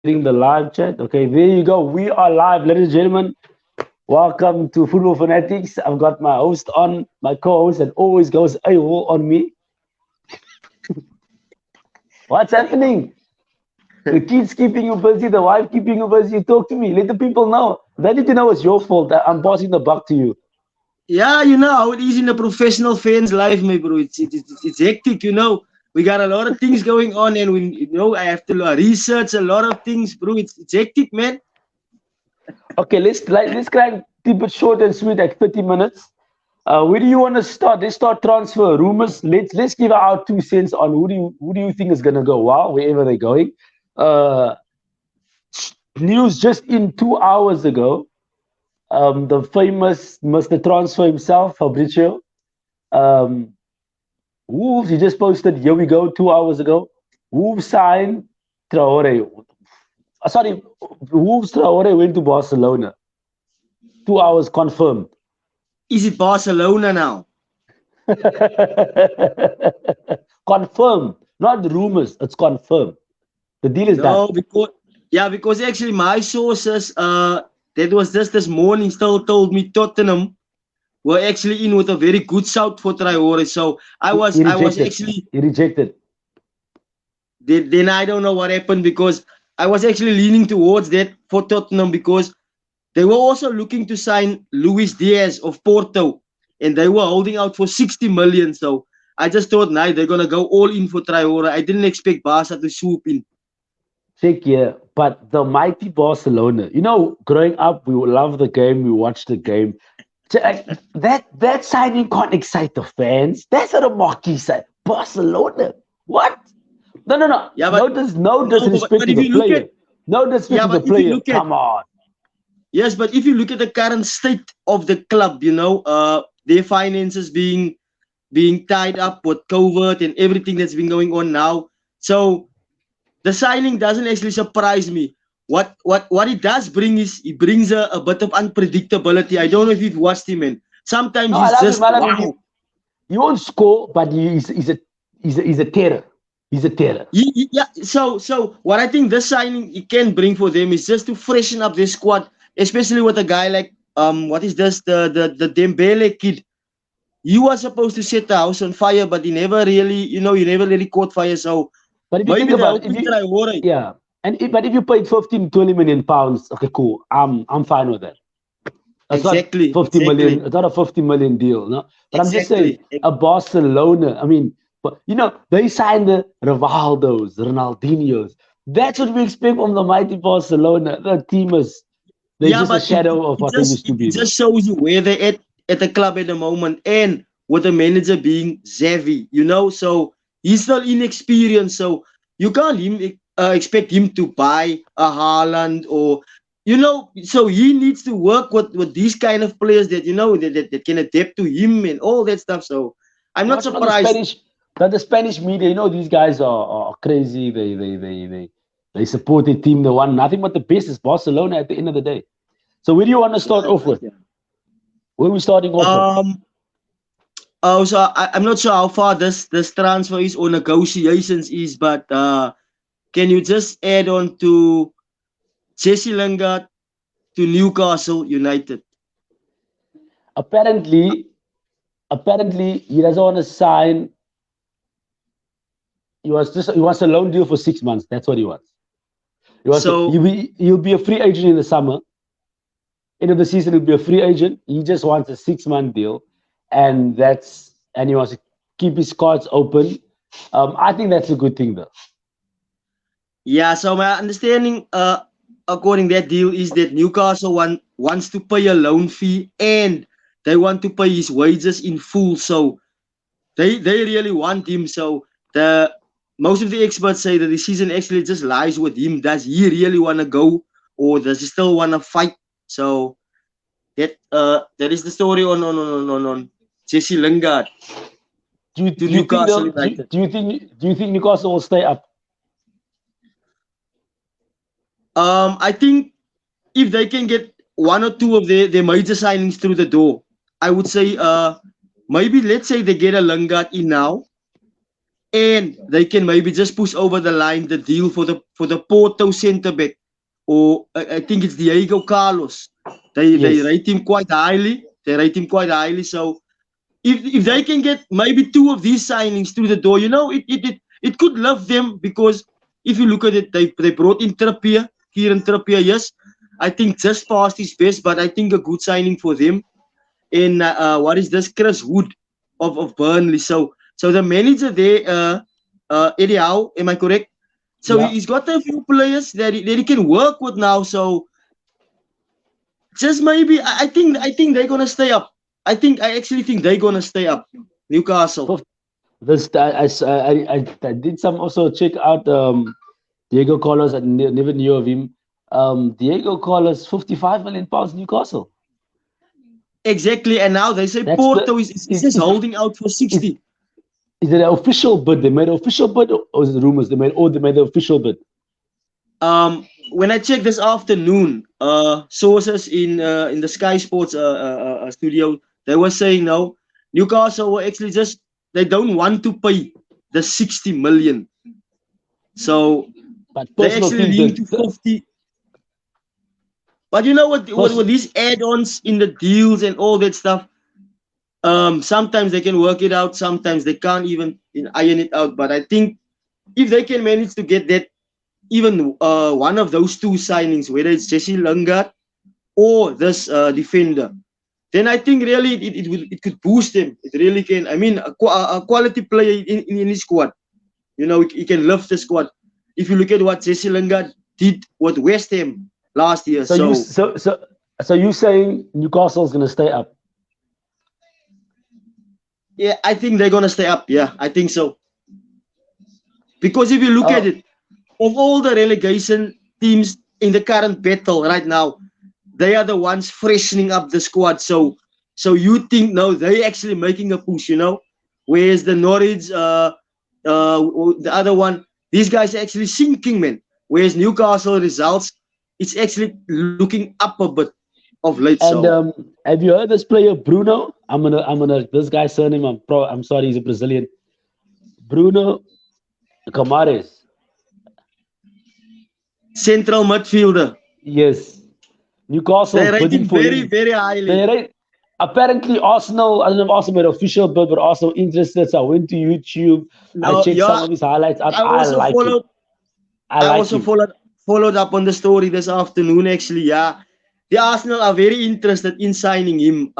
getting the live chat. Okay, there you go. We are live, ladies and gentlemen. Welcome to Football Fanatics. I've got my host on, my co-host that always goes AWOL on me. What's happening? The kids keeping you busy, the wife keeping you busy. Talk to me. Let the people know. They need to know it's your fault that I'm passing the buck to you. Yeah, you know how it is in a professional fan's life, my bro. It's hectic, you know. We got a lot of things going on, and I have to research a lot of things, bro. It's hectic, man. Okay, let's try and keep it short and sweet, like 30 minutes. Where do you want to start? Let's start transfer rumors. Let's give our 2 cents on who do you think is gonna go wow wherever they're going. Uh, News just in 2 hours ago. The famous Mr. Transfer himself, Fabrizio. Um, Wolves. He just posted. Here we go. 2 hours ago. Wolves signed Traore. Sorry, Wolves Traore went to Barcelona. 2 hours confirmed. Is it Barcelona now? Confirmed, not rumors. It's confirmed. The deal is done. No, because actually my sources that was just this morning still told me Tottenham were actually in with a very good shout for Traore. So He I was rejected. actually He rejected. then I don't know what happened because I was actually leaning towards that for Tottenham because they were also looking to sign Luis Diaz of Porto, and they were holding out for 60 million. So I just thought, nah, they're gonna go all in for Traore. I didn't expect Barca to swoop in. Check here, but the mighty Barcelona. Growing up, we would love the game. We watched the game. That signing can't excite the fans. That's what a marquee side. Barcelona. What? No, no, no. Yeah, but No no, disrespect but to if the you look at player. No disrespect yeah, to the but if you player. look at Come on. yes, but if you look at the current state of the club, their finances being tied up with COVID and everything that's been going on now. So the signing doesn't actually surprise me. What it does bring is it brings a bit of unpredictability. I don't know if you've watched him, and sometimes No, I he's love him. just I love him. wow. He won't score, but he's a terror. He's a terror. Yeah. So what I think this signing it can bring for them is just to freshen up their squad, especially with a guy like what is this the Dembele kid. He was supposed to set the house on fire, but he never really caught fire. So But if you think maybe they about it, hope if we you try Warren. yeah, but if you paid 15, 20 million pounds, okay, cool. I'm fine with that. It's not Exactly, 50 million. exactly, It's not a 50 million deal, no. But I'm just saying, exactly. a Barcelona. I mean, but they signed the Rivaldos, Ronaldinhos. That's what we expect from the mighty Barcelona. The team is they're Yeah, just a but it, shadow of it what they just used to it be, man. just shows you where they're at the club at the moment, and with the manager being Xavi, so he's still inexperienced, so you can't expect him to buy a Haaland or so he needs to work with these kind of players that that can adapt to him and all that stuff. So I'm not Not the surprised. Spanish, not the Spanish media. These guys are crazy. They support the team. They want nothing but the best. Is Barcelona at the end of the day. So where do you want to start off with? Yeah. Where are we starting off with? Um. So I'm not sure how far this transfer is or negotiations is, but can you just add on to Jesse Lingard to Newcastle United? Apparently, apparently he doesn't want to sign. He wants a loan deal for 6 months. That's what he wants. So He'll be a free agent in the summer. End of the season, he'll be a free agent. He just wants a 6 month deal, and he wants to keep his cards open. I think that's a good thing, though. yeah, so my understanding, according that deal, is that Newcastle wants to pay a loan fee and they want to pay his wages in full. So they really want him. So the most of the experts say that the season actually just lies with him. Does he really want to go, or does he still want to fight? So that is the story on Jesse Lingard to Do you think Newcastle they'll United. do you think Newcastle will stay up? I think if they can get one or two of their major signings through the door, I would say maybe let's say they get a Lingard in now, and they can maybe just push over the line the deal for the Porto centre back, or I think it's Diego Carlos. They Yes. rate him quite highly. They rate him quite highly. So if they can get maybe two of these signings through the door, it could love them, because if you look at it, they brought in Trippier, Kieran Trippier. Yes, I think just past his best, but I think a good signing for them. And what is this? Chris Wood of Burnley. So the manager there, Eddie Howe, am I correct? So Yeah. he's got a few players that he can work with now. So just maybe I think they're gonna stay up. I actually think they're gonna stay up. Newcastle. Fif- This I did some also check out Diego Carlos. I never knew of him. Diego Carlos, 55 million pounds Newcastle. Exactly. And now they say That's the Porto is just holding out for is 60. is it an official bid? They made an official bid, or is it rumors? They made the official bid. When I checked this afternoon, sources in the Sky Sports studio, they were saying no, Newcastle were actually just they don't want to pay the 60 million. So But they personal actually things, lean to 50. But you know what first, with these add-ons in the deals and all that stuff, sometimes they can work it out, sometimes they can't even iron it out. But I think if they can manage to get that, even one of those two signings, whether it's Jesse Lingard or this defender, then I think really it could boost them. It really can. I mean, a quality player in his squad, he can lift the squad. If you look at what Jesse Lingard did with West Ham last year, so you so so so so you saying Newcastle's gonna stay up? yeah, I think they're gonna stay up. Yeah, I think so. Because if you look at Uh, it, of all the relegation teams in the current battle right now, they are the ones freshening up the squad. So you think no, they actually making a push. Whereas the Norwich, the other one, these guys are actually sinking, man. Whereas Newcastle results, it's actually looking up a bit of late. and So have you heard this player Bruno? I'm gonna this guy's surname. I'm sorry, he's a Brazilian. Bruno Camares. central midfielder, Yes, they Newcastle's rate bidding him for very him. very They highly. rate, apparently Arsenal. I don't know if Arsenal made an official bid, but Arsenal interested. So I went to YouTube. I No, checked some yeah, of his highlights out. I I also like him. followed. I I like also him. followed up on the story this afternoon. Actually, yeah, the Arsenal are very interested in signing him.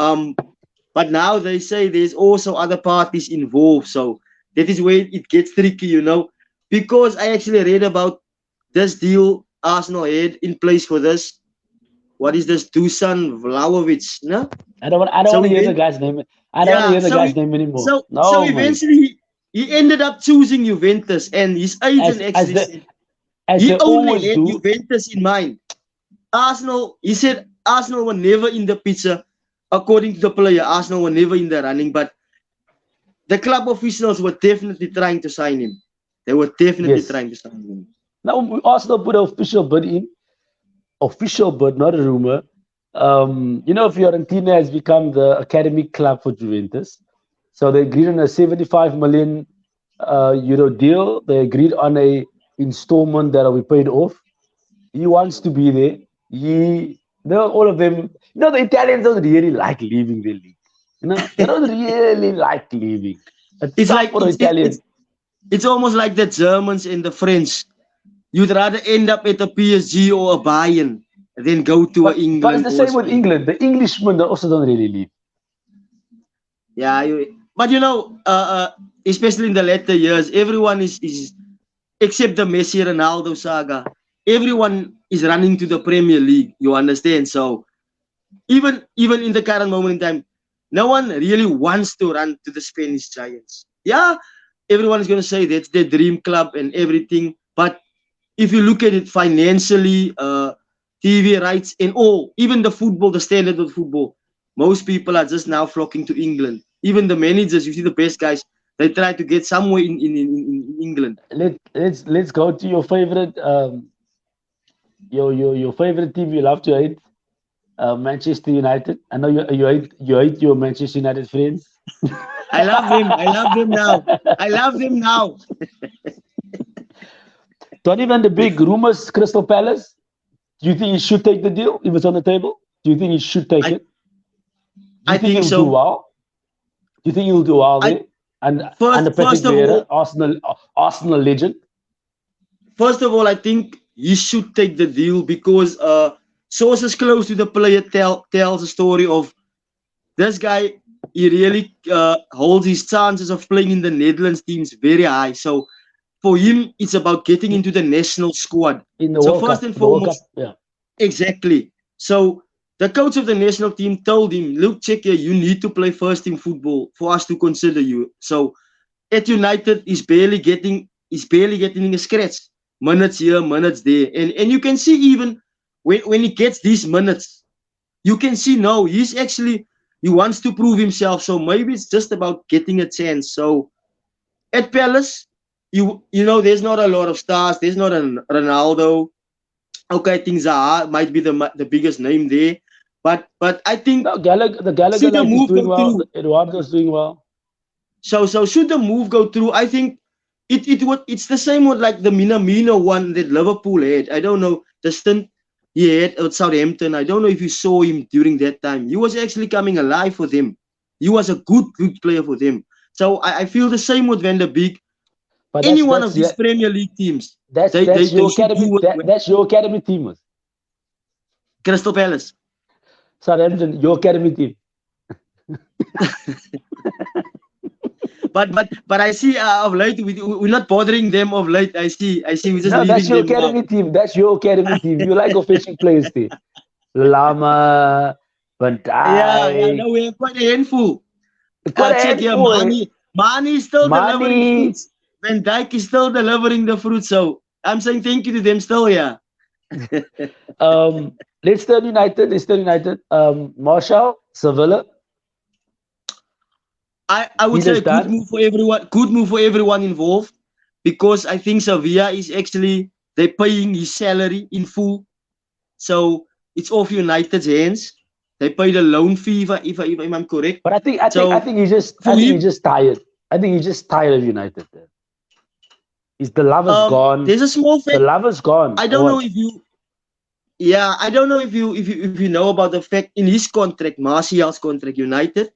But now they say there's also other parties involved. So that is where it gets tricky. Because I actually read about this deal Arsenal had in place for this. What is this? Dusan Vlahovic, no? I don't So want to hear the even guy's name. I don't want to yeah, hear the so guy's he, name anymore. so No, man. eventually he ended up choosing Juventus, and his As agent as actually the said as he they only always had do. Juventus in mind. Arsenal, he said Arsenal were never in the picture. According to the player, Arsenal were never in the running, but the club officials were definitely trying to sign him. They were definitely Yes. trying to sign him. Now Arsenal put an official bid in. Official bid, not a rumor. Fiorentina has become the academic club for Juventus. So they agreed on a 75 million euro deal. They agreed on a installment that will be paid off. He wants to be there. All of them. The Italians don't really like leaving the league. They don't really like leaving. It's It's tough like for the Italians. it's almost like the Germans and the French. You'd rather end up at a PSG or a Bayern than go to a But it's England the or a same with Spain. England. The Englishmen also don't really leave. Yeah, but especially in the later years, everyone is except the Messi Ronaldo saga. Everyone is running to the Premier League. You understand? So even in the current moment in time, no one really wants to run to the Spanish Giants. Yeah, everyone is going to say that's their dream club and everything. But if you look at it financially, TV rights and all, even the football, the standard of football, most people are just now flocking to England. Even the managers, you see the best guys, they try to get somewhere in England. Let's go to your favorite your favorite team you love to hate, Manchester United. I know you hate your Manchester United friends. I love them. I love them now. I love them now. Donny van de Beek, rumors Crystal Palace. Do you think he should take the deal if it's on the table? Do you think he should take I it? Do you I think think he'll do so. well? Do you think he'll do well I there? And first Patrick first of Vieira, all, Arsenal legend. I think he should take the deal because sources close to the player tells a story of this guy. He really holds his chances of playing in the Netherlands teams very high. So for him, it's about getting into the national squad. In the So World first Cup. and The World Cup, foremost, yeah. exactly. So the coach of the national team told him, "Look, check here, you need to play first team football for us to consider you." So at United, he's barely getting a scratch. Minutes here, minutes there, and you can see even when he gets these minutes, you can see now he wants to prove himself. So maybe it's just about getting a chance. So at Palace, there's not a lot of stars. There's not a Ronaldo. Okay, I think Zaha might be the biggest name there, but I think No, Gallagher should the like is move doing go well. through, Eduardo's doing well. so should the move go through, I think it's the same with like the Minamino one that Liverpool had. I don't know the stint he had at Southampton. I don't know if you saw him during that time. He was actually coming alive for them. He was a good player for them. So I feel the same with Van der Beek. But Any that's one that's of these yeah, Premier League teams, that's they they, that's they your should do academy. That's your academy team. Crystal Palace. Southampton, your academy team. But I see of late we're not bothering them of late. I see we're just No, that's leaving your them now. academy team. That's your academy team. You like fetching players there. Lama, Van Yeah. Dijk. No, we have quite a handful. Quite a Check here, handful. Mane is still delivering Money. fruits. Van Dijk is still delivering the fruits. So I'm saying thank you to them still. Yeah. Leicester United. Leicester United. Marshall, Sevilla. I would He's say just a good done. move for everyone. Good move for everyone involved, because I think Sevilla is actually they're paying his salary in full, so it's off United's hands. They pay the loan fee if I'm correct. But I So think he's just for him, tired. I think he's just tired of United. Is the love is gone? there's a small The fact. love is gone. I Or don't know what? if you Yeah, I don't know if you know about the fact in his contract, Martial's contract, United,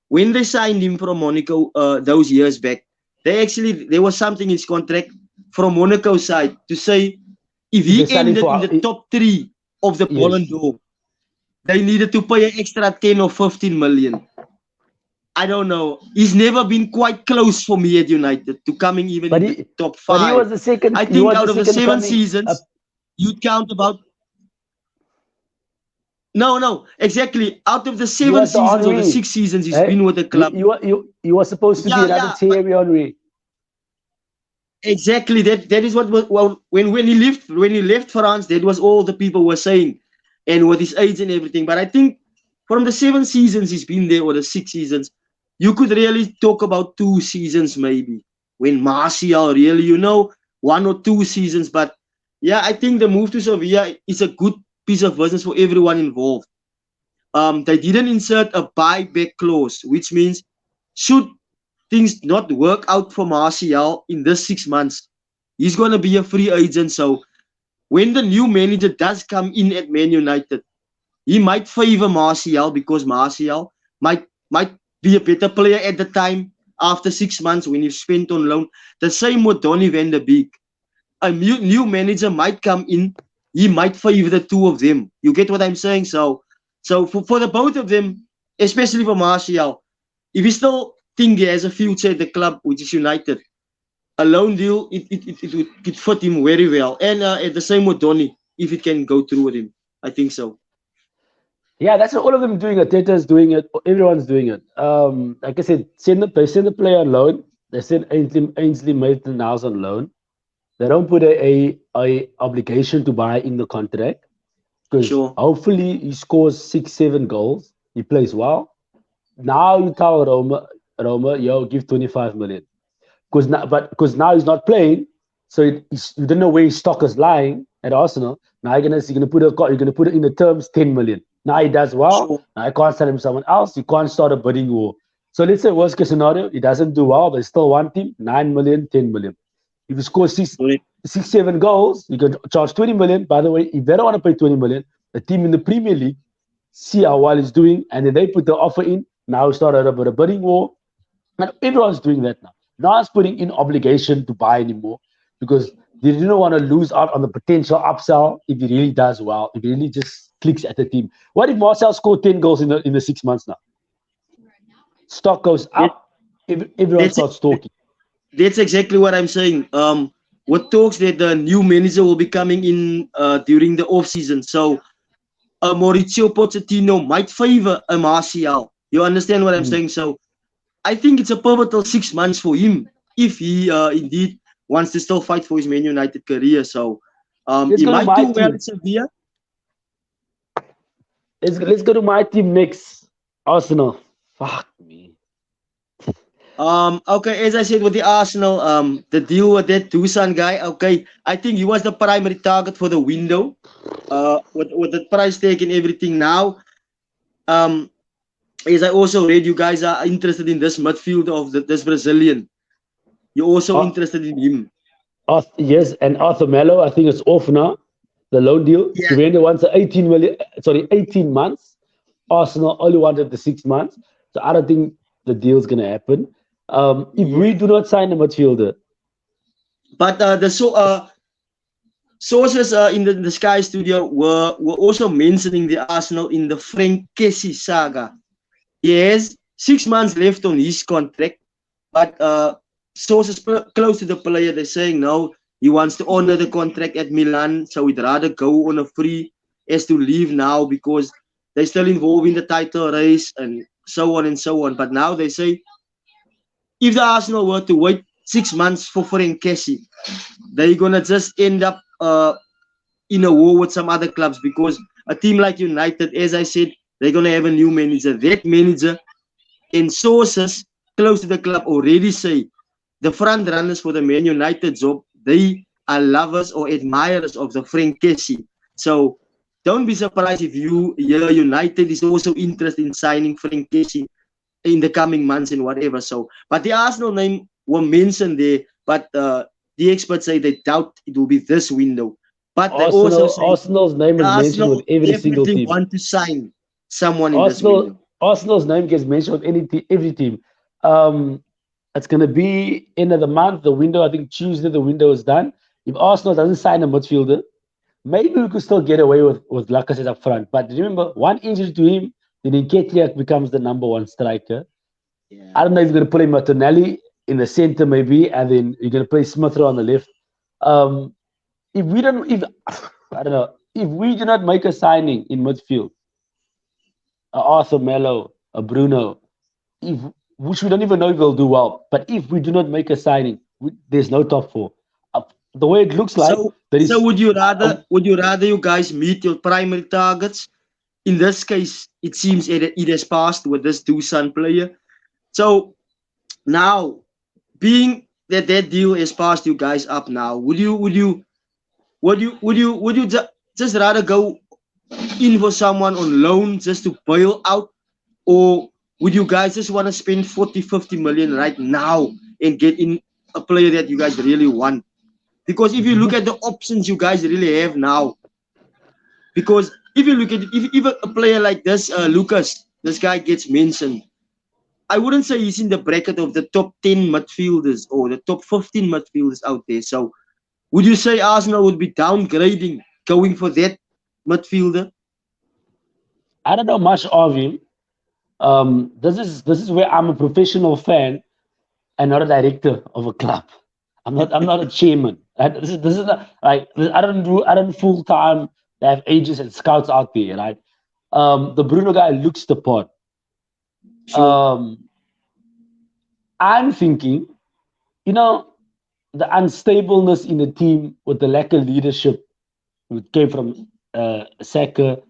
when they signed him from Monaco those years back, there was something in his contract from Monaco's side to say if If they he sell him ended for in the top three of the yes. Ballon d'Or, they needed to pay an extra 10 or 15 million. I don't know. He's never been quite close for me at United to coming even But in the top but he five. was the second. I He think was out the of the second 7 coming. seasons, you'd count about No, exactly. Out of the He 7 was the seasons or the Henri. 6 seasons he's Eh? been with the club. You were supposed to be another Yeah, but Thierry Henry. exactly that is what when he left France, that was all the people were saying, and with his age and everything. But I think from the 7 seasons he's been there, or the 6 seasons, you could really talk about 2 seasons maybe. When Martial really, 1 or 2 seasons. But yeah, I think the move to Sevilla is a good piece of business for everyone involved. They didn't insert a buyback clause, which means should things not work out for Martial in this 6 months, he's going to be a free agent. So when the new manager does come in at Man United, he might favor Martial because Martial might be a better player at the time after 6 months when he's spent on loan. The same with Donny van der Beek. A new manager might come in, he might favor the two of them. You get what I'm saying? So for the both of them, especially for Martial, if he still think he has a future at the club, which is United, a loan deal, it would fit him very well. And at the same with Donny, if it can go through with him. I think so. Yeah, that's what all of them doing it. Teta's doing it. Everyone's doing it. Like I said, they send the player on loan. They send Ainsley Maitland-Niles on loan. They don't put a obligation to buy in the contract because Sure. hopefully he scores 6-7 goals. He plays well. Now you tell Roma, yo, give 25 million because now he's not playing, so you don't know where his stock is lying at Arsenal. Now you're gonna put it in the terms 10 million. Now he does well. Sure. Now I can't sell him someone else. You can't start a bidding war. So let's say worst case scenario, he doesn't do well. There's still one team, 9 million, 10 million. If you score Correct. 7 goals, you can charge 20 million. By the way, if they don't want to pay 20 million, the team in the Premier League see how well he's doing, and then they put the offer in. Now we started up with a bidding war, and everyone's doing that now. No one's putting in obligation to buy anymore because they do not want to lose out on the potential upsell if he really does well, if he really just clicks at the team. What if Marcel scored 10 goals in the 6 months now? Stock goes That, up, everyone that's starts talking. that's exactly what I'm saying. What talks that the new manager will be coming in during the off season. So Mauricio Pochettino might favor a Martial. You understand what I'm Mm. saying? So I think it's a pivotal 6 months for him if he indeed wants to still fight for his Man United career. So Let's he go to might my do well team. at Sevilla. Let's go to my team next. Arsenal. Fuck me. Okay, as I said with the Arsenal, the deal with that Dusan guy, okay, I think he was the primary target for the window. With the price tag and everything now. Um, as I also read, you guys are interested in this midfielder of this Brazilian. You're also Uh, interested in him. yes, and Arthur Mello, I think it's off now. The loan deal. Yeah. Juventus wants 18 million. Sorry, 18 months. Arsenal only wanted the 6 months. So I don't think the deal's gonna happen. If Yeah. we do not sign a midfielder, But sources in the Sky Studio were also mentioning the Arsenal in the Frank Kessie saga. He has 6 months left on his contract, but sources close to the player they're saying no, he wants to honor the contract at Milan, so he'd rather go on a free as to leave now because they're still involved in the title race and so on and so on. But now they say if the Arsenal were to wait 6 months for Frank Kessie, they're gonna just end up in a war with some other clubs because a team like United, as I said, they're gonna have a new manager. That manager and sources close to the club already say the front runners for the Man United job, they are lovers or admirers of the Frank Kessie. So don't be surprised if you hear United is also interested in signing Frank Kessie in the coming months and whatever. So, but the Arsenal name were mentioned there, but the experts say they doubt it will be this window. But they also say Arsenal's name the is mentioned Arsenal with every single definitely team. want to sign someone in this window. Arsenal's name gets mentioned with every team. Um, it's gonna be end of the month. The window, I think Tuesday, the window is done. If Arsenal doesn't sign a midfielder, maybe we could still get away with Lacazette up front. But remember, one injury to him, then Nketiah becomes the number one striker. Yeah. I don't know if you're gonna put Martinelli in the center, maybe, and then you're gonna play Smith Rowe on the left. Um, if I don't know, if we do not make a signing in midfield, a Arthur Mello, a Bruno, if which we don't even know if they'll do well, but if we do not make a signing, there's no top four. The way it looks like, So, there so is. would you rather you guys meet your primary targets? In this case, it seems it has passed with this Dusan player. So now, being that deal has passed you guys up now, would you just rather go in for someone on loan just to bail out, or would you guys just want to spend 40, 50 million right now and get in a player that you guys really want? Because if you look at the options you guys really have now, because if you look at if a player like this, Lucas, this guy gets mentioned, I wouldn't say he's in the bracket of the top 10 midfielders or the top 15 midfielders out there. So would you say Arsenal would be downgrading going for that midfielder? I don't know much of him. This is where I'm a professional fan and not a director of a club. I'm not a chairman. This is not like I don't full time have agents and scouts out there, right? The Bruno guy looks the part. Sure. Um, I'm thinking, you know, the unstableness in the team with the lack of leadership, which came from Saka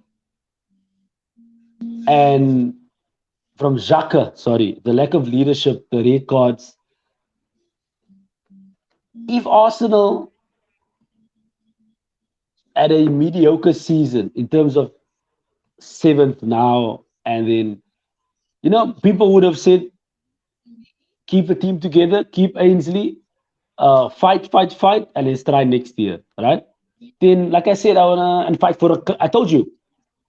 and from Xhaka, sorry, the lack of leadership, the red cards. If Arsenal had a mediocre season in terms of seventh now, and then people would have said keep the team together, keep Ainsley, fight, and let's try next year, right? Then, like I said, I wanna and fight for I told you,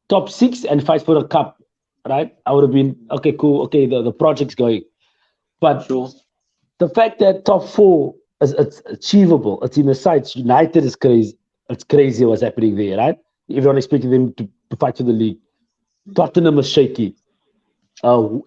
top six and fight for a cup, right? I would have been okay, cool, okay. The project's going, but Sure. the fact that top four is it's achievable. It's in the sights. United is crazy. It's crazy what's happening there, right? Everyone expecting them to fight for the league. Tottenham is shaky.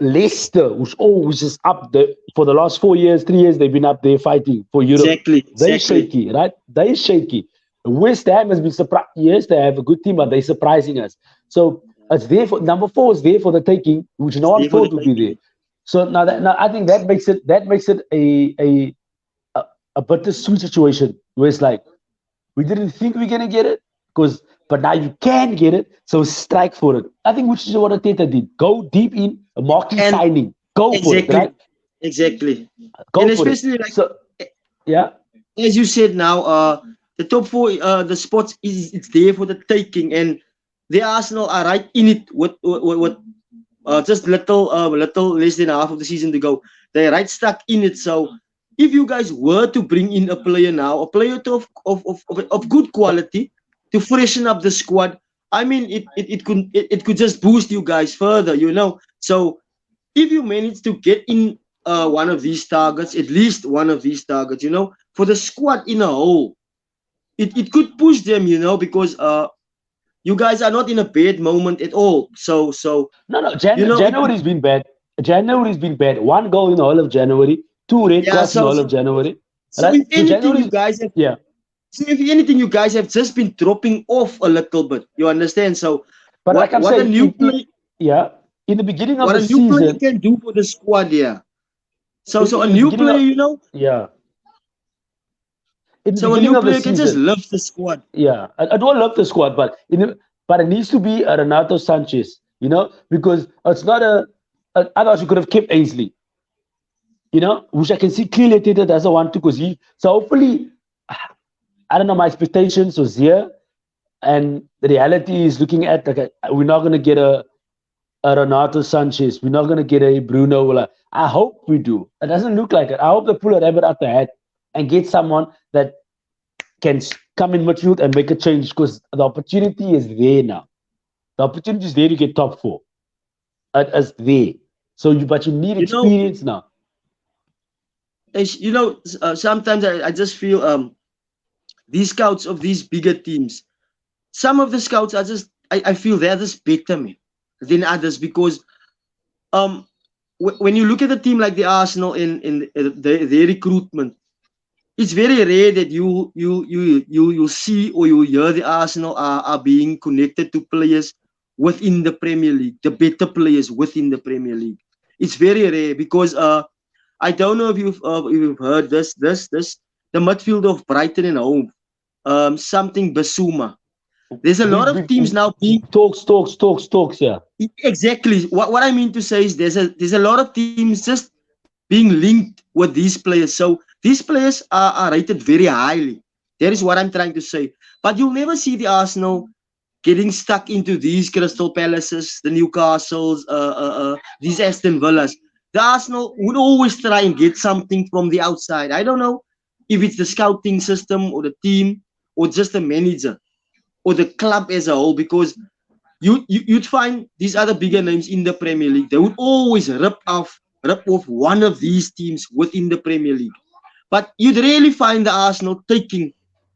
Leicester, who's always just up there for the last 4 years, 3 years, they've been up there fighting for Europe. Exactly. They Exactly. shaky, right? They shaky. West Ham has been surprised. Yes, they have a good team, but they're surprising us. So it's there for number four is there for the taking, which no It's one there for the thought would be there. taking. So now I think that makes it a, a bittersweet situation where it's like we didn't think we're gonna get it because but now you can get it, so strike for it. I think which is what Ateta did. Go deep in a marquee And signing. Go for it, exactly, right? exactly. Go And for it. especially like So yeah, as you said now, the top four, the spots is it's there for the taking, and the Arsenal are right in it with just little less than half of the season to go. They're right stuck in it. So if you guys were to bring in a player now, a player of good quality to freshen up the squad, I mean it could just boost you guys further, you know. So if you manage to get in one of these targets, at least one of these targets, you know, for the squad in a whole, it could push them, you know, because you guys are not in a bad moment at all. So no. you know it January's been bad. January's been bad. One goal in the whole of January. Two red yeah. cards in the So whole of so January. so Right. if So anything, you January's guys have yeah. so if anything, you guys have just been dropping off a little bit. You understand? So But like I'm what a saying, new play yeah, in the beginning of what the a new player season, can do for the squad, yeah. So a in the new beginning player, of you know, yeah, in the so a beginning new of the player can just season, lift the squad. yeah, I don't love the squad, but but it needs to be a Renato Sanchez, because it's not otherwise you could have kept Ainsley, which I can see clearly Teta doesn't want to because so hopefully I don't know, my expectations was here and the reality is looking at like we're not gonna get a Renato Sanchez, we're not gonna get a Bruno. I hope we do. It doesn't look like it. I hope they pull a rabbit out the hat and get someone that can come in midfield and make a change because the opportunity is there now. The opportunity is there to get top four. It is there. But you need You know, experience now. sometimes I just feel these scouts of these bigger teams, some of the scouts are just I feel they're just better man than others because um when you look at a team like the Arsenal in their recruitment, it's very rare that you see or you hear the Arsenal are being connected to players within the Premier League, the better players within the Premier League. It's very rare because I don't know if you've heard this the midfielder of Brighton and Hove, something Basuma. There's a lot of teams now being Talks. Yeah. exactly what I mean to say is there's a lot of teams just being linked with these players. So these players are rated very highly. That is what I'm trying to say. But you'll never see the Arsenal getting stuck into these Crystal Palaces, the Newcastles, these Aston Villas. The Arsenal would always try and get something from the outside. I don't know if it's the scouting system or the team or just the manager or the club as a whole, because you'd find these other bigger names in the Premier League. They would always rip off one of these teams within the Premier League. But you'd rarely find the Arsenal taking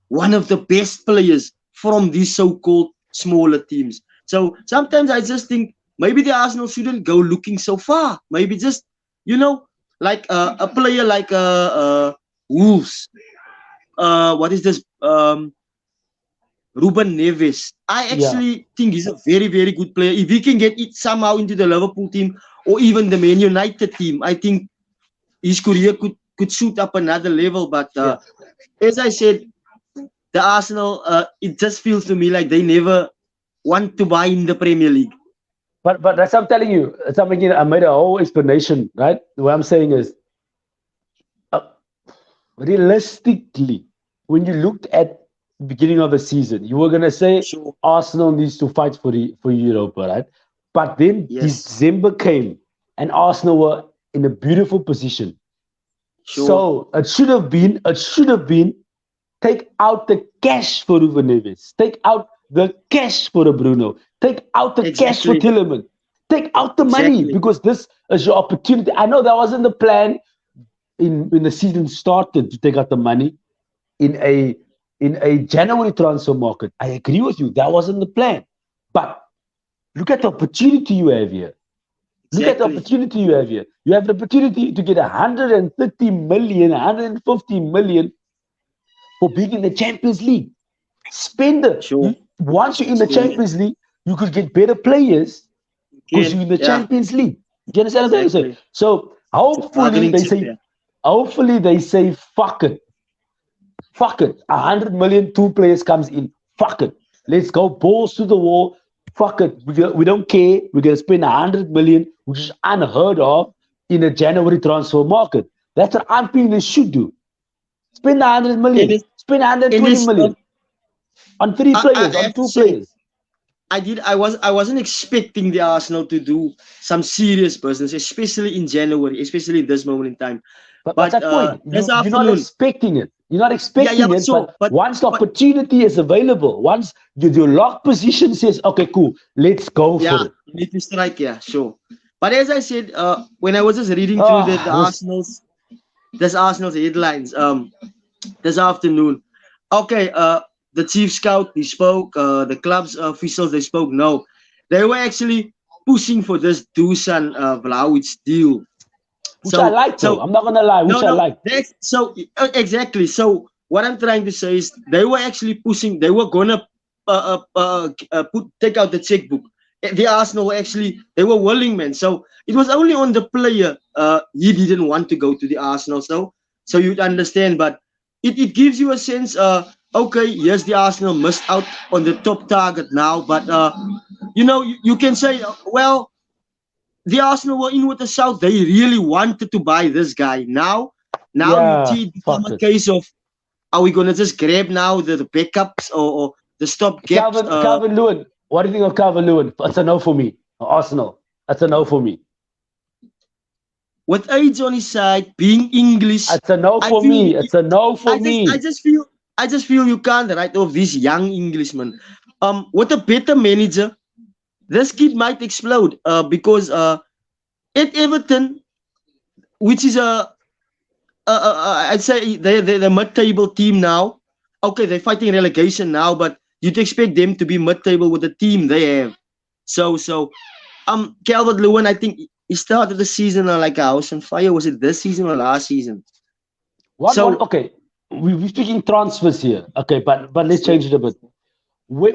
one of the best players from these so-called smaller teams. So sometimes I just think maybe the Arsenal shouldn't go looking so far. Maybe just like a player like Wolves. What is this? Ruben Neves. I Yeah. actually think he's a very, very good player. If he can get it somehow into the Liverpool team or even the Man United team, I think his career could shoot up another level. But Yeah. as I said, the Arsenal, it just feels to me like they never want to buy in the Premier League. But that's what I'm telling you. I made a whole explanation, right? What I'm saying is, uh, realistically, when you looked at the beginning of the season, you were gonna say Sure. Arsenal needs to fight for Europa, right? But then Yes. December came, and Arsenal were in a beautiful position. Sure. So it should have been, take out the cash for Ruben Neves. Take out the cash for a Bruno. Take out the cash for Exactly. Tilleman. Take out the money Exactly. because this is your opportunity. I know that wasn't the plan in the season started to take out the money in a January transfer market. I agree with you. That wasn't the plan. But look at the opportunity you have here. Look at the Exactly. opportunity you have here. You have the opportunity to get 130 million, 150 million for being in the Champions League. Spend it. Sure. Once you're in the Sure. Champions League, you could get better players because Again. you're in the Yeah. Champions League. Do you understand what I'm saying? Exactly. So It's a bargaining chip. Yeah. hopefully they say, fuck it. 100 million, two players comes in. Fuck it. Let's go balls to the wall. Fuck it. We don't care. We're gonna spend 100 million, which is unheard of in a January transfer market. That's what I'm thinking they should do. Spend 100 And million. it's, Spend and 120 it's million on three I players, on have to two say, players. I wasn't expecting the Arsenal to do some serious business, especially in January, especially at this moment in time. But what's But that point? this You're not afternoon, expecting it. You're not yeah, expecting but it. so, But once the but opportunity is available, once your lock position says, okay, cool, let's go yeah, for it. you need to strike, yeah, sure. But as I said, when I was just reading through the Oh, this Arsenal's headlines, this afternoon. Okay, the chief scout he spoke, the club's officials they spoke. No, they were actually pushing for this Dusan Vlahovic deal. which I So like though. so I'm not gonna lie, no which I no like. that's so exactly. So what I'm trying to say is they were actually pushing. They were gonna take out the checkbook. The Arsenal were actually they were willing, man. So it was only on the player. He didn't want to go to the Arsenal. So you'd understand, but it gives you a sense. Okay, yes, the Arsenal missed out on the top target now, but you can say, well, the Arsenal were in with the South. They really wanted to buy this guy. Now you Yeah, see it become fuck a it. case of are we gonna just grab now the backups or the stop gaps? Calvin Lewin. What do you think of Calvin Lewin? That's a no for me. Arsenal. That's a no for me. With age on his side, being English, It's a no I for feel me. It's a no for I just I me. just feel I just feel you can't write off this young Englishman. With a better manager, this kid might explode. Because at Everton, which is I'd say they're the mid-table team now. Okay, they're fighting relegation now, but you'd expect them to be mid-table with the team they have. So Calvert Lewin, I think he started the season like a house on fire. Was it this season or last season? One, So okay. We're speaking transfers here. Okay, but let's so change it a bit. Wait,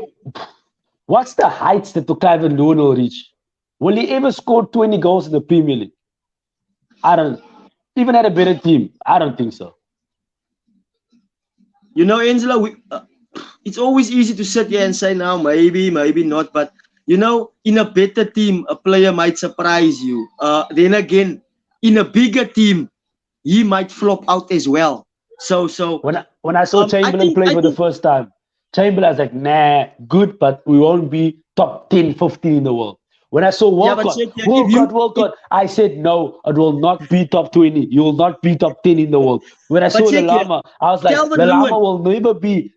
what's the heights that Calvin Lewin will reach? Will he ever score 20 goals in the Premier League? I don't. Even at a better team, I don't think so. Angela, it's always easy to sit here and say now maybe, maybe not, but in a better team, a player might surprise you. Then again, in a bigger team, he might flop out as well. So When I saw I Chamberlain think play I for the think first time, Chamberlain was like, nah, good, but we won't be top 10, 15 in the world. When I saw yeah, but check, yeah, Walcott, I said no, it will not be top 20. You will not be top 10 in the world. When I but saw check here, Lalama, I was like, Calvert Lewin,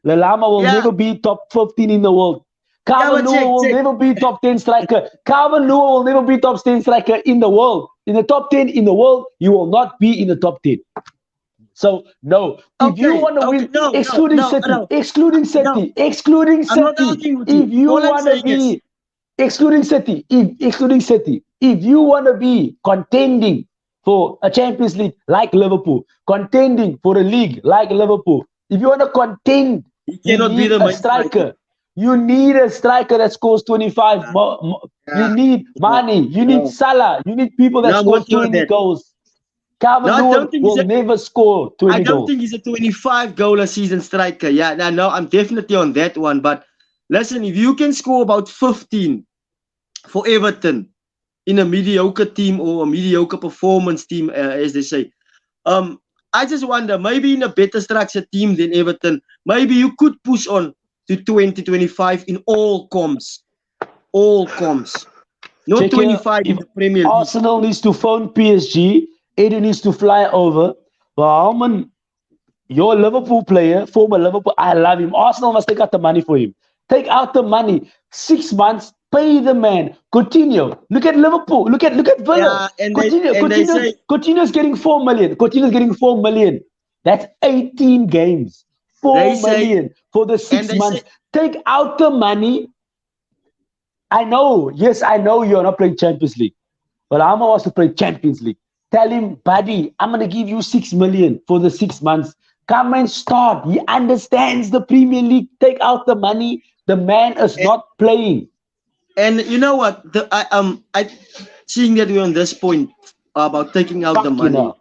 Lalama will yeah, never be top 15 in the world. yeah, Calvin but Lewin will check, never be top 10 striker. Calvin Lewin will never be top 10 striker in the world. In the top 10 in the world, you will not be in the top 10. So no, if you okay, want to okay, win, no, no, no, no, no, I'm not arguing with if you. you All I'm want to saying is, be excluding City, if you want to be contending for a Champions League like Liverpool, contending for a league like Liverpool, if you want to contend, he you cannot be need the a main striker. striker. You need a striker that scores 25. Yeah, You yeah, need no, Mane. You need no, Salah. You need people that no, I'm score with you on 20 that. goals. No, Calvin I Lewin don't think he's will a, never score I 20 don't goals. think he's a 25 goal a season striker. Yeah, no, I'm definitely on that one. But listen, if you can score about 15 for Everton in a mediocre team or a mediocre performance team, as they say, I just wonder maybe in a better structured team than Everton, maybe you could push on to 2025 in all comms, not Check here. 25 in If the Premier League. Arsenal needs to phone PSG, Eddie needs to fly over. But Alman, you're a Liverpool player, former Liverpool. I love him. Arsenal must take out the money for him. Take out the money. 6 months, pay the man. Coutinho. Look at Liverpool. Look at Villa. Yeah, and Coutinho. they say Coutinho's getting 4 million. Coutinho's getting 4 million. That's 18 games. they 4 million say for the and six they say months. Take out the money. I know. Yes, I know you're not playing Champions League. But Alma wants to play Champions League. Tell him, buddy, I'm gonna give you 6 million for the 6 months. Come and start. He understands the Premier League. Take out the money. The man is and, not playing. and you know what? I seeing that we're on this point about taking out the Fuck you money. know.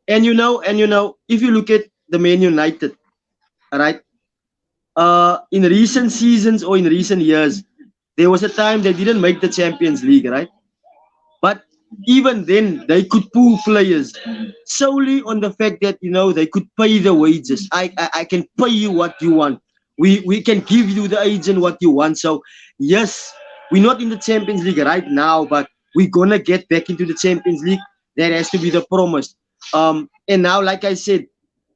And if you look at the Man United, all right, in recent seasons or in recent years, there was a time they didn't make the Champions League, right? But even then, they could pull players solely on the fact that they could pay the wages. I can pay you what you want. We can give you the agent what you want. So yes, we're not in the Champions League right now, but we're gonna get back into the Champions League. That has to be the promise. And now, like I said,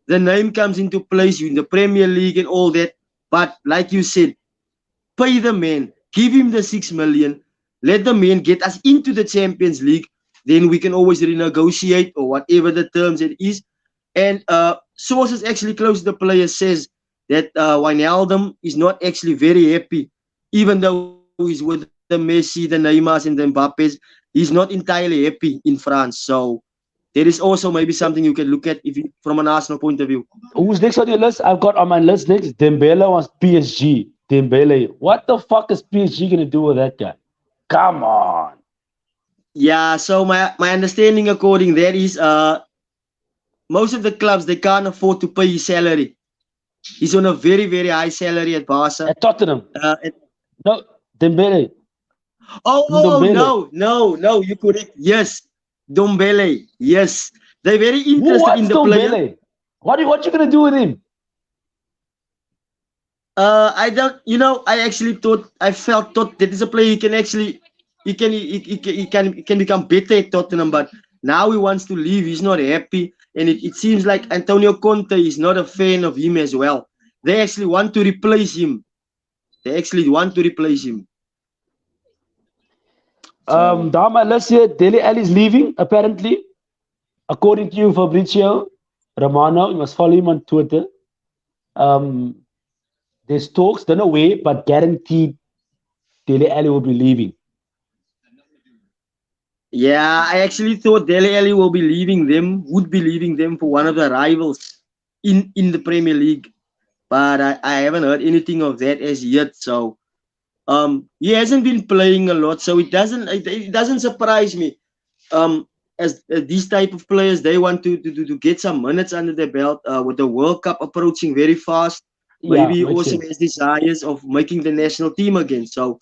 the name comes into place in the Premier League and all that. But like you said, pay the man, give him the 6 million, let the man get us into the Champions League. Then we can always renegotiate or whatever the terms it is. And sources actually close to the player says that Wijnaldum is not actually very happy, even though he's with the Messi, the Neymars, and the Mbappes. He's not entirely happy in France. So there is also maybe something you can look at from an Arsenal point of view. Who's next on your list? I've got on my list next. Dembele wants PSG. Dembele. What the fuck is PSG gonna do with that guy? Come on. Yeah, so my understanding according there is most of the clubs they can't afford to pay his salary. He's on a very, very high salary at Barca. At Tottenham. No, Dembele. Ndombele. No, you're correct. Yes, Dombele. Yes, they're very Who interested in wants the player. Ndombele? What you gonna do with him? I don't. I thought that is a player he can actually, he can become better at Tottenham, but now he wants to leave. He's not happy, and it seems like Antonio Conte is not a fan of him as well. They actually want to replace him. So, Down my list here, Dele Alli is leaving, apparently. According to you, Fabrizio Romano, you must follow him on Twitter. There's talks, don't know where, but guaranteed Dele Alli will be leaving. yeah, I actually thought Dele Alli would be leaving them for one of the rivals in the Premier League, but I haven't heard anything of that as yet. So he hasn't been playing a lot, so it doesn't surprise me. As these type of players, they want to get some minutes under their belt with the World Cup approaching very fast. Yeah, Maybe he makes also sense. has desires of making the national team again. So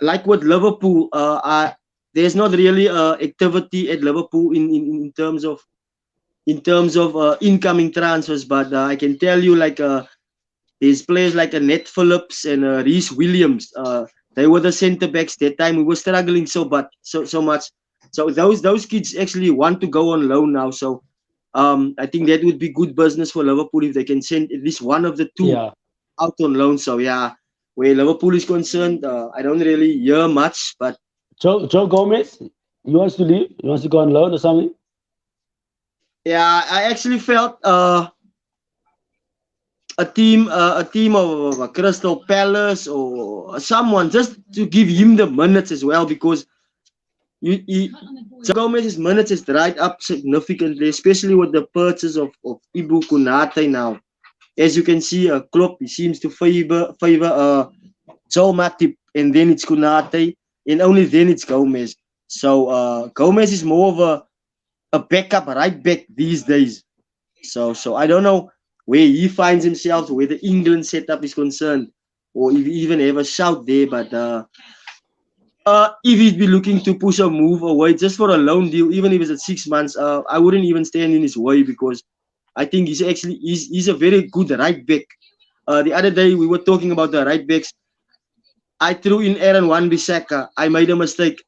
like with Liverpool, there's not really activity at Liverpool in terms of incoming transfers, but I can tell you there's players like Nat Phillips and Reece Williams. They were the centre backs that time. We were struggling so much. So those kids actually want to go on loan now. So I think that would be good business for Liverpool if they can send at least one of the two Yeah. out on loan. So yeah, where Liverpool is concerned, I don't really hear much. But Joe Gomez, he wants to leave. He wants to go on loan or something. yeah, I actually felt a team of Crystal Palace or someone just to give him the minutes as well, because Gomez's minutes has dried up significantly, especially with the purchase of Ibu Konate now. As you can see, Klopp he seems to favor Joel Matip, and then it's Konate, and only then it's Gomez. So Gomez is more of a backup right back these days. So I don't know where he finds himself, where the England setup is concerned, or if he even have a shout there. But if he'd be looking to push a move away just for a loan deal, even if it's at 6 months, I wouldn't even stand in his way, because I think he's a very good right back. The other day we were talking about the right backs. I threw in Aaron Wan-Bissaka. I made a mistake.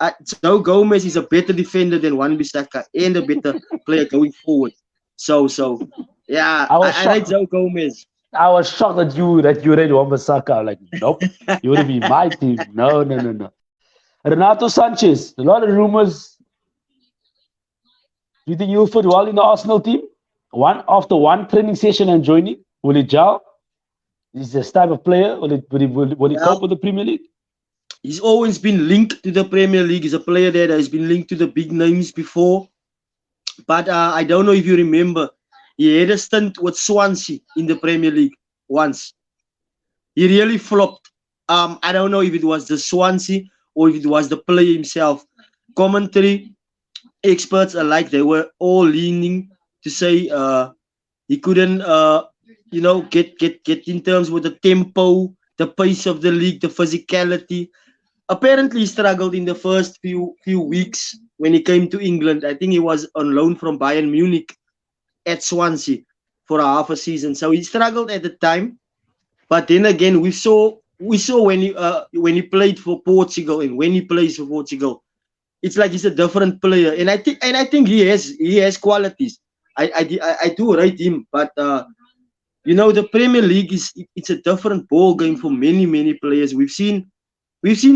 Joe Gomez is a better defender than Wan-Bissaka and a better player going forward. So yeah, I was I rate shocked. Joe Gomez. I was shocked that you read Wan-Bissaka. Like, nope, you would be my team. No, no, no, no. Renato Sanchez. A lot of rumors. Do you think he'll fit well in the Arsenal team? One training session and joining, will he gel? Is this type of player? Will he cope Well, with the Premier League? he's always been linked to the Premier League. He's a player that has been linked to the big names before. But I don't know if you remember, he had a stint with Swansea in the Premier League once. He really flopped. I don't know if it was the Swansea or if it was the player himself. Commentary experts alike, they were all leaning to say he couldn't get in terms with the tempo, the pace of the league, the physicality. Apparently he struggled in the first few weeks when he came to England. I think he was on loan from Bayern Munich at Swansea for a half a season. So he struggled at the time. But then again, we saw when he played for Portugal and when he plays for Portugal, it's like he's a different player. And I think he has qualities. I do rate him, but the Premier League it's a different ball game for many players. We've seen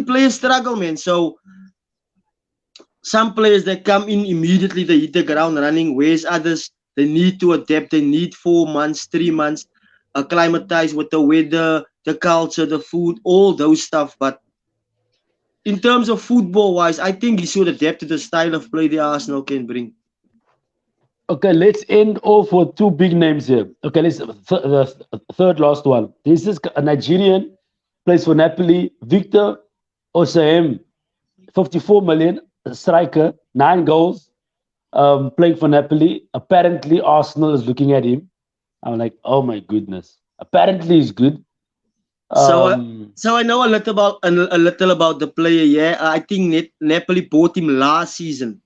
players struggle, man. So some players that come in immediately, they hit the ground running, whereas others, they need to adapt. They need 4 months, 3 months, acclimatize with the weather, the culture, the food, all those stuff. But in terms of football wise, I think he should adapt to the style of play the Arsenal can bring. Okay, let's end off with two big names here. Okay, the third last one. This is a Nigerian, plays for Napoli. Victor Osaem, 54 million, striker, 9 goals, playing for Napoli. Apparently, Arsenal is looking at him. I'm like, oh my goodness. Apparently, he's good. So, Um, so I know a little about the player. Yeah, I think Napoli bought him last season.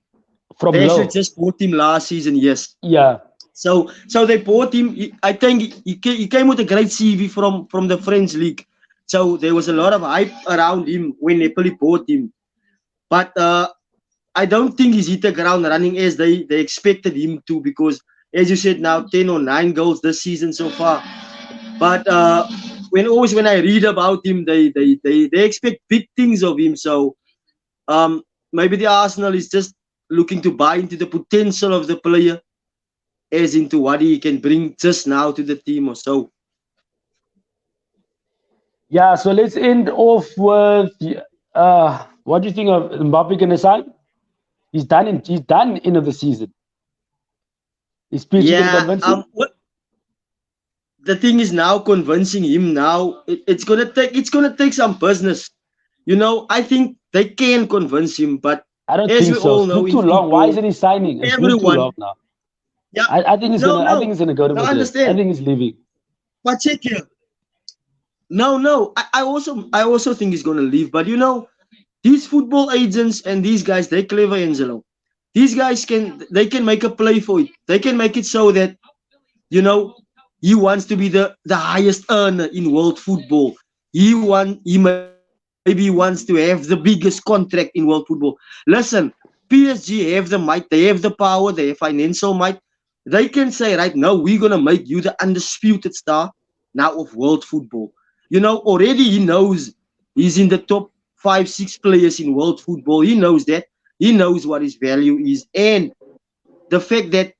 from They actually low. just bought him last season. Yes. Yeah. So they bought him. I think he came with a great CV from the French league. So there was a lot of hype around him when Napoli bought him. But I don't think he's hit the ground running as they expected him to, because as you said, now 10 or 9 goals this season so far. But when I read about him, they expect big things of him. So um, maybe the Arsenal is just looking to buy into the potential of the player as into what he can bring just now to the team or so. Yeah, so let's end off with what do you think of Mbappe gonna sign? He's done end of the season. Is PSG gonna Yeah. convince him? What the thing is now convincing him now. It's gonna take some business. I think they can convince him, but I don't as think we so. all It's know been in too long. Why football, isn't he signing? It's been too everyone. long now. Yeah. I think he's No, gonna I think no, he's gonna go to no. Madrid. I Understand? think he's leaving. But check here. No, no. I also think he's gonna leave. But these football agents and these guys, they're clever, Angelo. These guys can make a play for it. They can make it so that you know he wants to be the highest earner in world football. He maybe wants to have the biggest contract in world football. Listen, PSG have the might, they have the power, they have financial might. They can say right now, we're gonna make you the undisputed star now of world football. Already he knows he's in the top 5, 6 players in world football. He knows that. He knows what his value is. And the fact that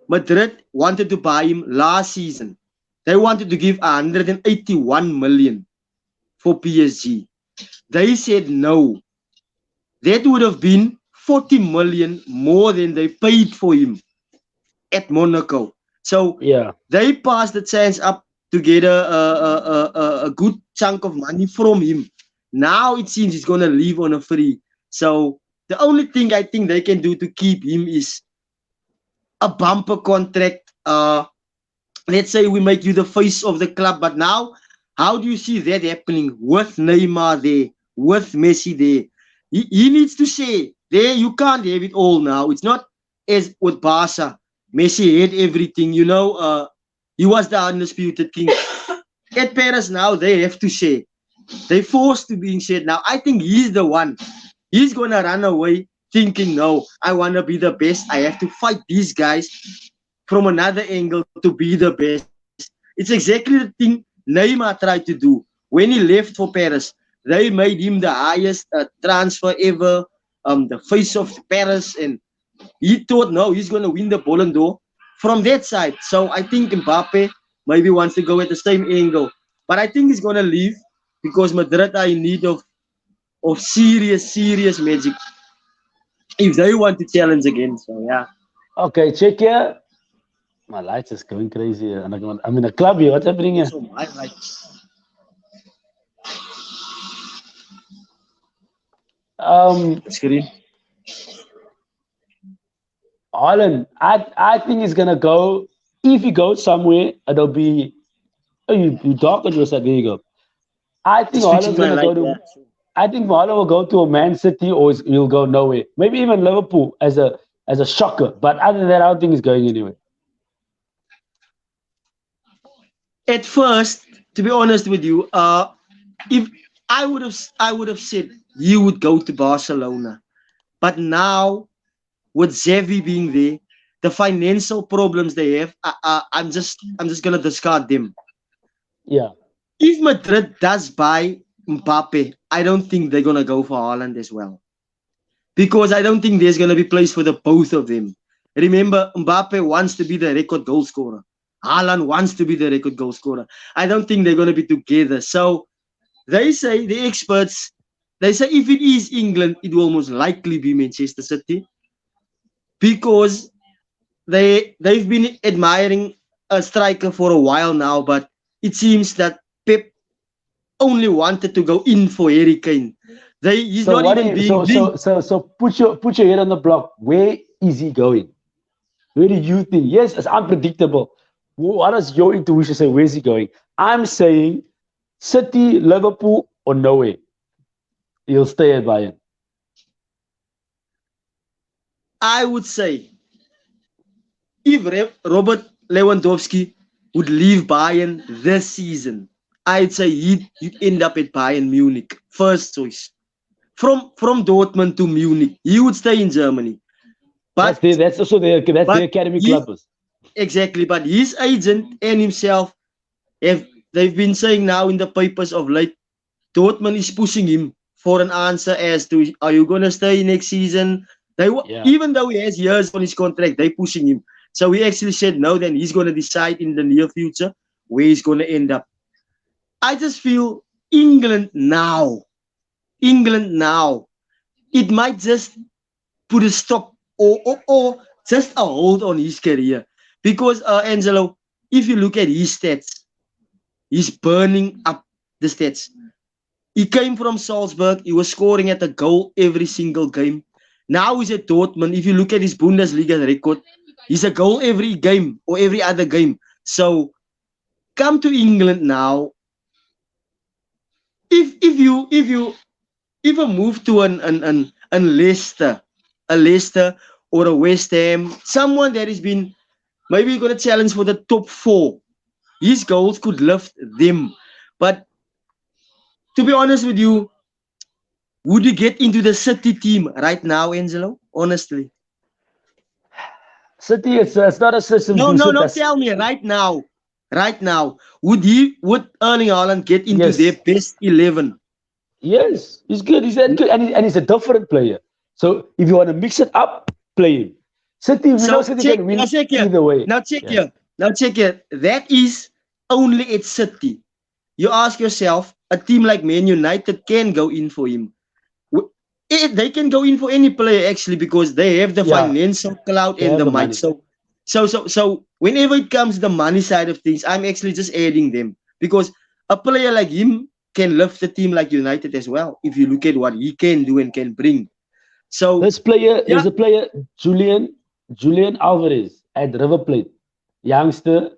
Madrid wanted to buy him last season. They wanted to give 181 million for PSG. They said no. That would have been 40 million more than they paid for him at Monaco. So Yeah. they passed the chance up to get a good chunk of money from him. Now it seems he's going to leave on a free. So the only thing I think they can do to keep him is a bumper contract. Let's say we make you the face of the club, but now, how do you see that happening with Neymar there, with Messi there? He needs to say, there, you can't have it all now. It's not as with Barca. Messi had everything, he was the undisputed king. At Paris now, they have to say. They forced to being said now. I think he's the one He's gonna run away thinking, no, I wanna be the best. I have to fight these guys from another angle to be the best. It's exactly the thing Neymar tried to do when he left for Paris. They made him the highest transfer ever, the face of Paris, and he thought, no, he's going to win the Ballon d'Or from that side. So I think Mbappe maybe wants to go at the same angle. But I think he's going to leave because Madrid are in need of serious, serious magic if they want to challenge again. So, yeah. Okay, check here. My lights is going crazy here. And I'm in a club here. What's happening here? So, my like, screen. Holland, I think he's gonna go. If he goes somewhere, it'll be. Oh, you dark on your side. There you go. I think Just fixing Holland's my gonna go light. to. Yeah. I think Holland will go to a Man City or he'll go nowhere. Maybe even Liverpool as a shocker. But other than that, I don't think he's going anywhere. At first, to be honest with you, if I would have said you would go to Barcelona, but now with Xavi being there, the financial problems they have, I'm just gonna discard them. Yeah. If Madrid does buy Mbappe, I don't think they're gonna go for Haaland as well because I don't think there's gonna be place for the both of them. Remember, Mbappe wants to be the record goal scorer. Haaland wants to be the record goal scorer. I don't think they're gonna be together. So they say the experts, they say if it is England, it will most likely be Manchester City because they've been admiring a striker for a while now, but it seems that Pep only wanted to go in for Harry Kane. He's So not what do even you being linked. so put your head on the block. Where is he going? Where do you think? Yes, it's unpredictable. What does your intuition say? Where's he going? I'm saying City, Liverpool, or nowhere. He'll stay at Bayern. I would say if Robert Lewandowski would leave Bayern this season, I'd say he'd end up at Bayern Munich, first choice. From Dortmund to Munich, he would stay in Germany. But That's also their but academy he club. exactly, but his agent and himself have they've been saying now in the papers of late, Dortmund is pushing him for an answer as to are you gonna stay next season? Yeah. Even though he has years on his contract, they pushing him. So he actually said no. Then he's gonna decide in the near future where he's gonna end up. I just feel England now, England now, it might just put a stop or just a hold on his career because Angelo, if you look at his stats, he's burning up the stats. He came from Salzburg. He was scoring at a goal every single game. Now he's at Dortmund. If you look at his Bundesliga record, he's a goal every game or every other game. So come to England now. If a move to an Leicester, a Leicester or a West Ham, someone that has been maybe going to challenge for the top four, his goals could lift them. But to be honest with you, would you get into the City team right now, Angelo? Honestly. City, it's not a system No, to no, sit no. as Tell me right now. Right now. Would Erling Haaland get into their yes. best 11? Yes, he's good. He's that good, and he's a different player. So if you want to mix it up, play him. City, we know So City check can now win check here. either way. Now check Yeah. here. Now check here. That is only at City. You ask yourself, a team like Man United can go in for him. They can go in for any player actually because they have the Yeah, financial clout they and have the the might. money. So whenever it comes to the money side of things, I'm actually just adding them because a player like him can lift the team like United as well. If you look at what he can do and can bring. So This player yeah, is a player, Julian Alvarez at River Plate, youngster,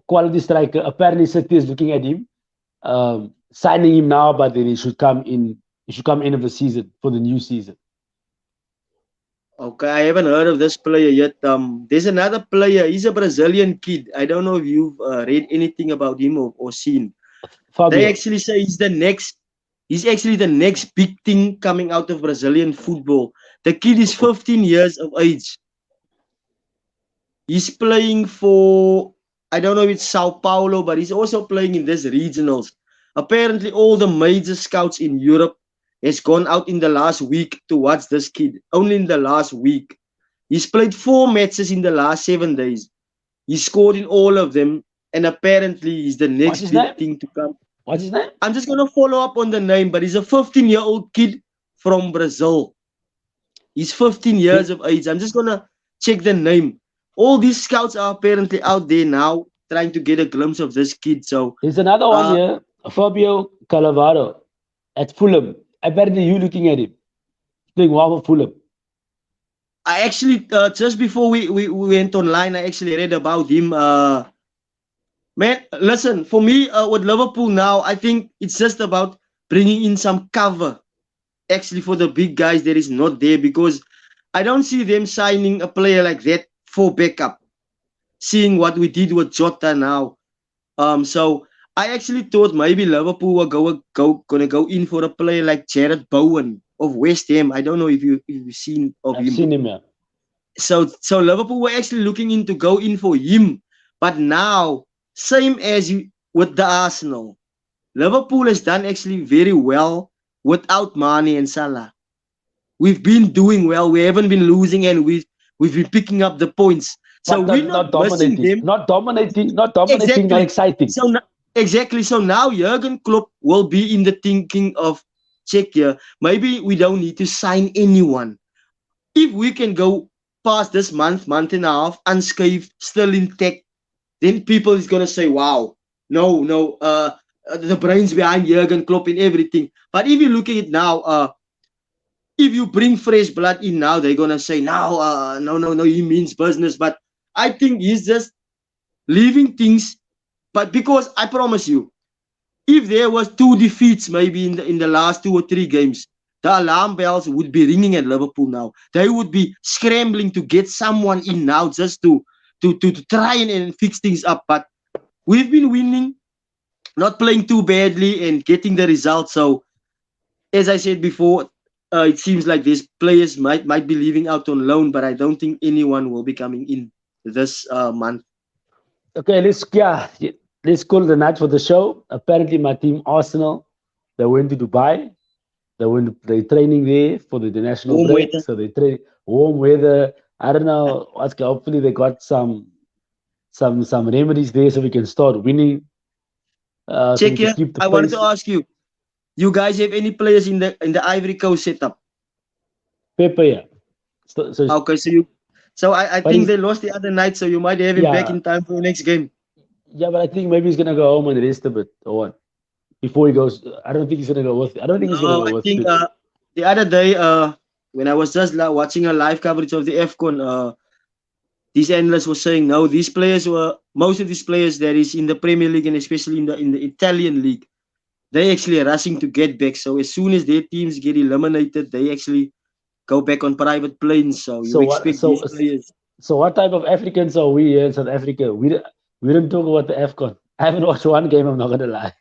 quality striker. Apparently, City is looking at him, signing him now, but then he should come in. He should come end of the season for the new season. okay, I haven't heard of this player yet. There's another player. He's a Brazilian kid. I don't know if you've read anything about him or seen. They Fabio. actually say he's the next. He's actually the next big thing coming out of Brazilian football. The kid is 15 years of age. He's playing for, I don't know if it's Sao Paulo, but he's also playing in this regionals. Apparently, all the major scouts in Europe has gone out in the last week to watch this kid. Only in the last week. He's played 4 matches in the last 7 days. He scored in all of them, and apparently he's the What's next his big name? thing to come. What's his name? I'm just gonna follow up on the name, but he's a 15-year-old kid from Brazil. He's 15 years of age. I'm just gonna check the name. All these scouts are apparently out there now trying to get a glimpse of this kid. So There's another one uh, here, Fabio Cannavaro at Fulham. Apparently, you looking at him. Doing well for Fulham. I actually just before we went online, I actually read about him. Man, listen, for me with Liverpool now, I think it's just about bringing in some cover actually for the big guys that is not there, because I don't see them signing a player like that for backup. Seeing what we did with Jota now, so I actually thought maybe Liverpool were gonna go in for a player like Jared Bowen of West Ham. I don't know if you've seen of I've him. seen him here. So Liverpool were actually looking in to go in for him, but now same as with the Arsenal, Liverpool has done actually very well without Mane and Salah. We've been doing well. We haven't been losing, and we've been picking up the points. So But we're not not missing dominating. them. Not dominating. Not dominating. Not Exactly. exciting. So exactly. So now Jurgen Klopp will be in the thinking of, check here. Maybe we don't need to sign anyone. If we can go past this month and a half unscathed, still intact, then people is gonna say, "Wow, no, the brains behind Jurgen Klopp and everything." But if you look at it now, if you bring fresh blood in now, they're gonna say, "Now, no, he means business." But I think he's just leaving things. But because I promise you, if there was 2 defeats maybe in the last 2 or 3 games, the alarm bells would be ringing at Liverpool now. They would be scrambling to get someone in now just to try and fix things up. But we've been winning, not playing too badly and getting the results. So as I said before, it seems like these players might be leaving out on loan, but I don't think anyone will be coming in this month. Okay, let's call it a night for the show. Apparently, my team Arsenal, they went to Dubai. They're training there for the international Warm break. weather. So they train warm weather. I don't know. Hopefully they got some remedies there so we can start winning. So Check we can here. keep the I wanted pace. to ask you, you guys have any players in the Ivory Coast setup? Paper, yeah. So Okay, so I but think he's they lost the other night, so you might have him back yeah, in time for the next game. yeah, but I think maybe he's gonna go home and rest a bit or what before he goes. I don't think he's gonna go with. I don't think he's gonna No, go I with think it. the other day when I was just watching a live coverage of the AFCON, these analysts were saying no, most of these players that is in the Premier League and especially in the Italian league, they actually are rushing to get back. So as soon as their teams get eliminated, they actually go back on private planes. So you So what? expect these players. So what type of Africans are we here in South Africa? We don't talk about the AFCON. I haven't watched one game. I'm not gonna lie.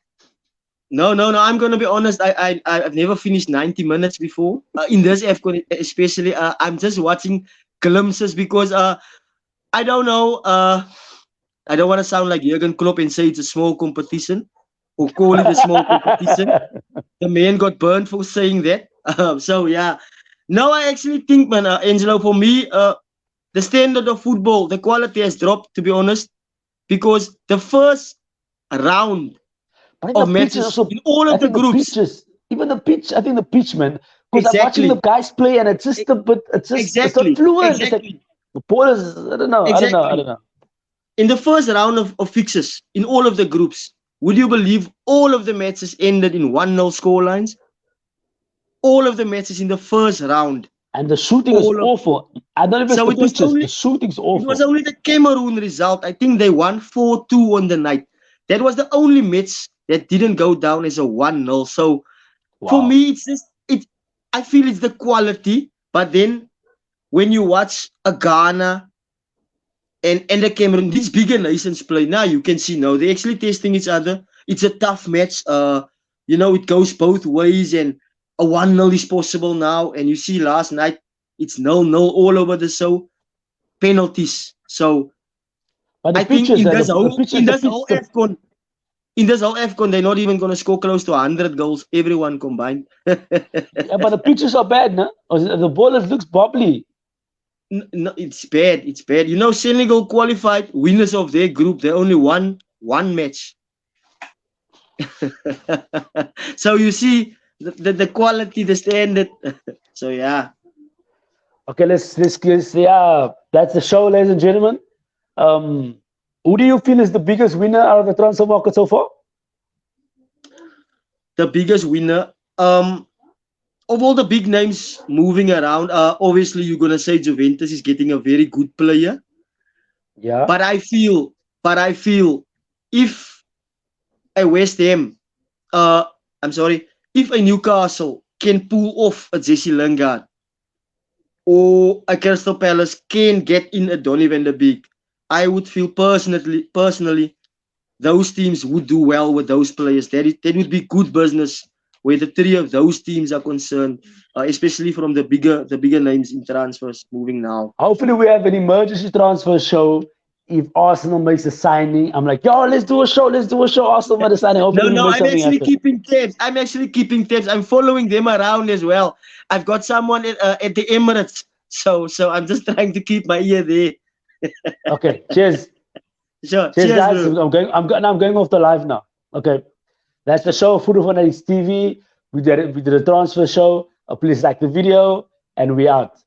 No. I'm gonna be honest. I've never finished 90 minutes before in this AFCON, especially. I'm just watching glimpses because I don't know. I don't want to sound like Jurgen Klopp and say it's a small competition or call it a small competition. The man got burned for saying that. So yeah. No, I actually think, man, Angelo, for me, the standard of football, the quality has dropped. To be honest, because the first round I think the of pitch is matches also. in all I of the think the groups. pitches, even the pitch. I think the pitch, man. Because I'm watching the Exactly. guys play, and it's just E- a bit. It's not Exactly. fluent. It's like Exactly. the ball is. I don't know. I don't know. I don't Exactly. know. In the first round of fixes in all of the groups, would you believe all of the matches ended in 1-0 scorelines? All of the matches in the first round. And the shooting is All of awful. I don't know if it's so the pitches. The shooting's it was awful. only the Cameroon result. I think they won 4-2 on the night. That was the only match that didn't go down as a 1-0. So for Wow. me, it's just it. I feel it's the quality, but then when you watch a Ghana and the Cameroon, these bigger nations play now, you can see now they're actually testing each other. It's a tough match. you know, it goes both ways, and a 1-0 is possible now. And you see last night, it's 0-0 all over the show. Penalties. So But the I think pitches, in the, this the whole pitches, in the this pitch, whole AFCON, they're not even gonna score close to 100 goals, everyone combined. yeah, but the pitches are bad, no? Or the ball looks bubbly. No, it's bad. It's bad. You know, Senegal qualified winners of their group. They only won one match. So you see the quality, the standard. So yeah. Okay, let's yeah, that's the show, ladies and gentlemen. Who do you feel is the biggest winner out of the transfer market so far? The biggest winner. Of all the big names moving around, obviously you're gonna say Juventus is getting a very good player. Yeah. But I feel if a West Ham, I'm sorry, if a Newcastle can pull off a Jesse Lingard, or a Crystal Palace can get in a Donny van de Beek, I would feel personally, those teams would do well with those players. That would be good business where the three of those teams are concerned, especially from the bigger names in transfers moving now. Hopefully, we have an emergency transfer show. If Arsenal makes a signing, I'm like, yo, let's do a show. Let's do a show. Arsenal made a signing. Hopefully, No, we no, make I'm something actually happen. keeping tabs. I'm following them around as well. I've got someone at the Emirates, so I'm just trying to keep my ear there. Okay, cheers. Sure, Cheers, cheers, guys. bro. I'm going off the live now. Okay, that's the show. Football Fanatics TV. We did a transfer show. Please like the video, and we out.